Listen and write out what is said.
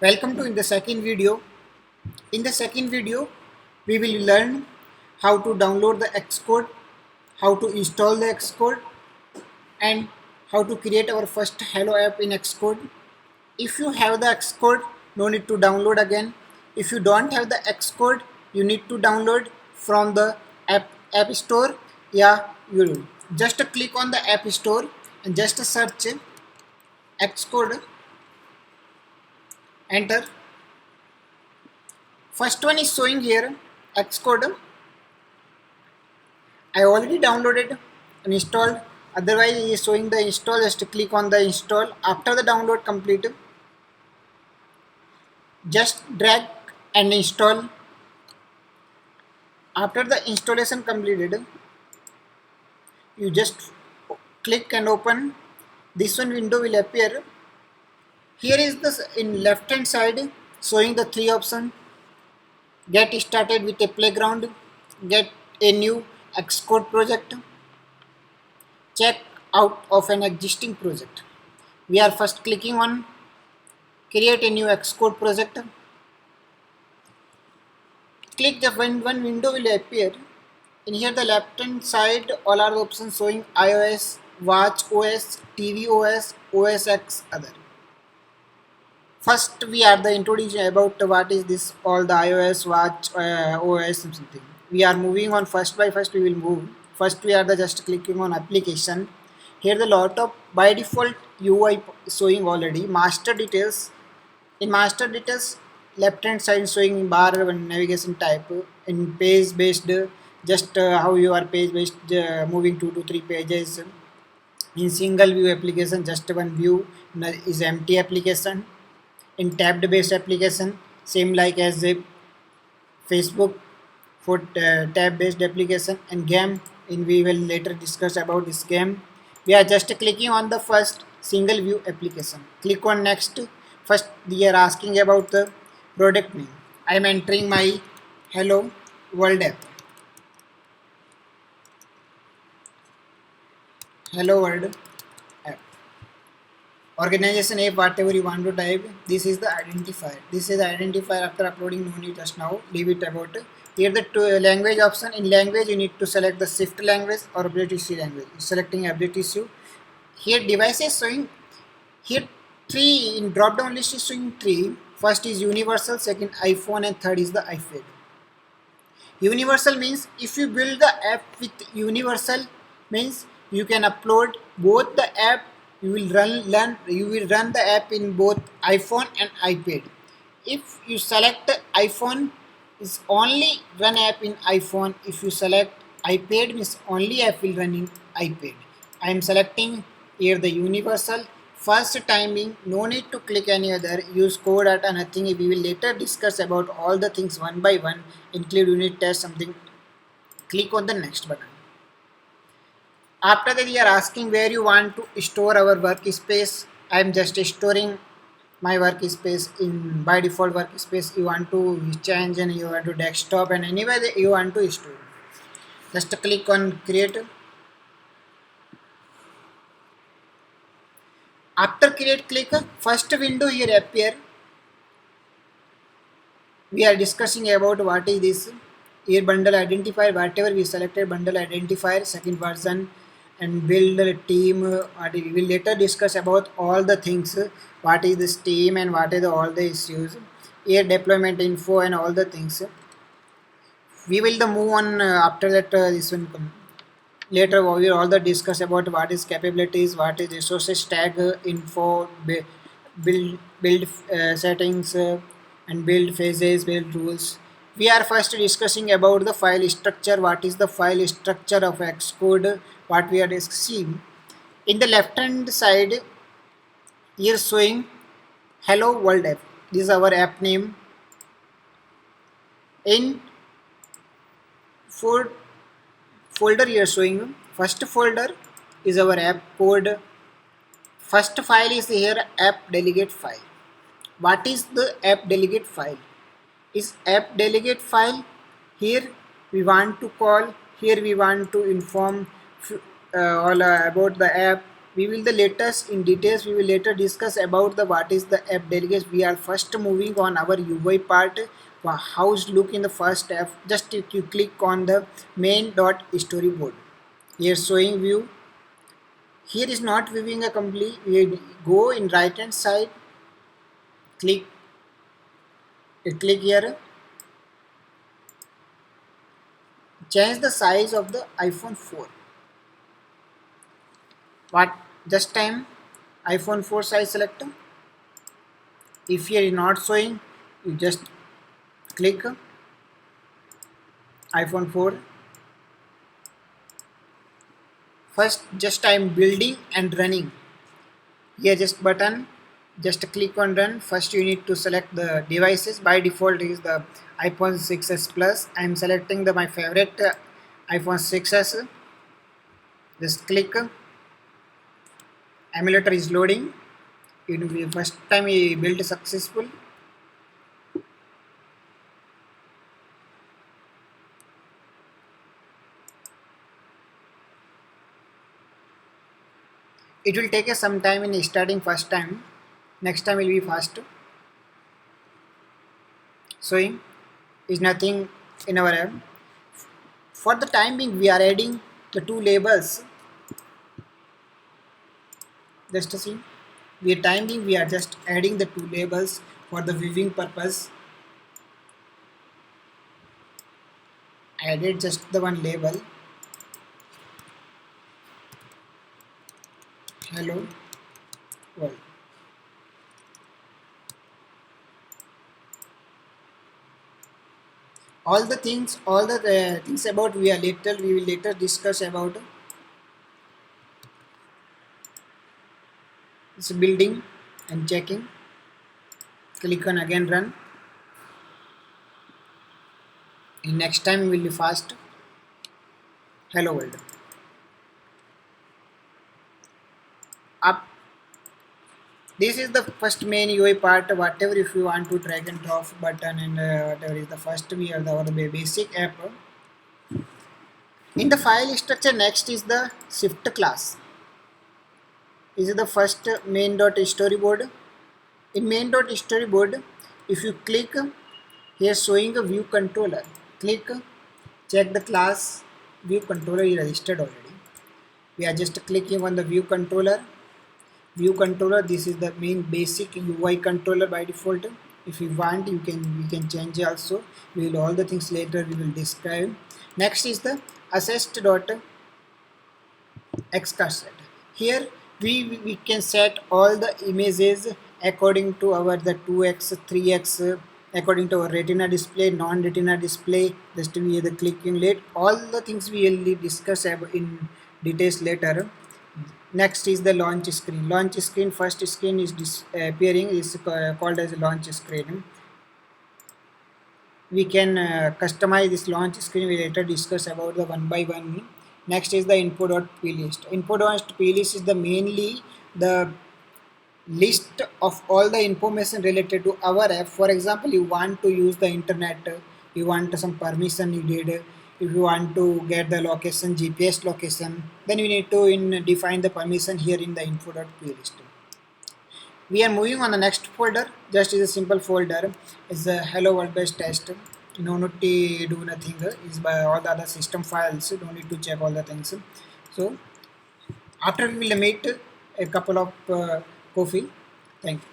Welcome to in the second video. In the second video, we will learn how to download the Xcode, how to install the Xcode, and how to create our first Hello app in Xcode. If you have the Xcode, no need to download again. If you don't have the Xcode, you need to download from the app store. Yeah, you just click on the app store and just search Xcode, enter. First one is showing here Xcode. I already downloaded and installed. Otherwise, it is showing the install. Just click on the install. After the download complete, just drag and install. After the installation completed, you just click and open. This one window will appear. Here is the in left hand side showing the three options. Get started with a playground. Get a new Xcode project. Check out of an existing project. We are first clicking on create a new Xcode project. Click the one window will appear. In here the left hand side all are the options showing iOS, Watch OS, TV OS, OS X other. First we are the introduction about what is this all the iOS, Watch OS something. We are moving on first by first we will move. First we are the just clicking on application. Here the lot of by default UI showing already master details. In master details left hand side showing bar navigation type. In page based just how you are page based moving 2 to 3 pages. In single view application just one view is empty application. In tabbed based application same like as a Facebook for tab based application. And game in we will later discuss about this game. We are just clicking on the first single view application. Click on next. First we are asking about the product name. I am entering my Hello World app. Hello World app. Organization app, whatever you want to type. This is the identifier. This is the identifier after uploading, no need just now. Leave it about. Here the language option. In language you need to select the shift language or British language. Selecting British. Here devices showing. Here three in drop down list is showing three. First is universal, second iPhone, and third is the iPad. Universal means if you build the app with universal means you can upload both the app. You will run the app in both iPhone and iPad. If you select iPhone, is only run app in iPhone. If you select iPad, means only app will run in iPad. I am selecting here the universal. First timing, no need to click any other. Use code data, nothing. We will later discuss about all the things one by one. Include unit test something. Click on the next button. After that, we are asking where you want to store our workspace. I am just storing my workspace in by default workspace. You want to change and you want to desktop and anywhere you want to store. Just click on create. After create click, first window here appear. We are discussing about what is this here bundle identifier. Whatever we selected bundle identifier second version and build a team. We will later discuss about all the things. What is this team and what is all the issues. Here deployment info and all the things. We will the move on after that this one come. Later we will all the discuss about what is capabilities, what is resources tag info, build settings and build phases, build rules. We are first discussing about the file structure. What is the file structure of Xcode? What we are discussing. In the left hand side, here showing Hello World app. This is our app name. In folder here showing first folder is our app code. First file is here app delegate file. What is the app delegate file? Is app delegate file here we want to call, here we want to inform all about the app we will the latest in details. We will later discuss about the what is the app delegates. We are first moving on our UI part. How's look in the first app? Just if you click on the main dot storyboard, here showing view. Here is not viewing a complete. We go in right hand side, click click here, change the size of the iPhone 4. What just time iPhone 4 size selector. If here is not showing, you just click iPhone 4. First just I am building and running. Here just button, just click on run. First you need to select the devices. By default is the iPhone 6s Plus. I am selecting the my favorite iPhone 6s. Just click. Emulator is loading. It will be first time we build successful. It will take us some time in starting first time. Next time will be fast. Showing is nothing in our app. For the time being, we are adding the two labels. Just to see, we are just adding the two labels for the viewing purpose. I added just the one label. Hello world. All the things about we will later discuss about. It's building and checking. Click on again run. In next time will be fast. Hello world. Up. This is the first main UI part. Whatever if you want to drag and drop button and whatever is the first we are the basic app. In the file structure, next is the shift class. This is the first main dot storyboard. In main dot storyboard, if you click here showing a view controller, click, check the class view controller is registered already. We are just clicking on the view controller. View controller, this is the main basic UI controller by default. If you want, we can change also. We will all the things later we will describe. Next is the assist.xcode. Here we can set all the images according to our the 2x 3x according to our retina display, non-retina display. Just we the clicking late. All the things we will discuss in details later. Next is the launch screen. Launch screen, first screen is appearing is called as a launch screen. We can customize this launch screen. We later discuss about the one by one. Next is the info.plist. Info.plist is the mainly the list of all the information related to our app. For example, you want to use the internet, you want some permission needed. If you want to get the location, GPS location, then you need to define the permission here in the info.plist. We are moving on the next folder. Just is a simple folder. Is a hello world based test. No need to do nothing. Is by all the other system files. Don't need to check all the things. So after we will meet a couple of coffee. Thank you.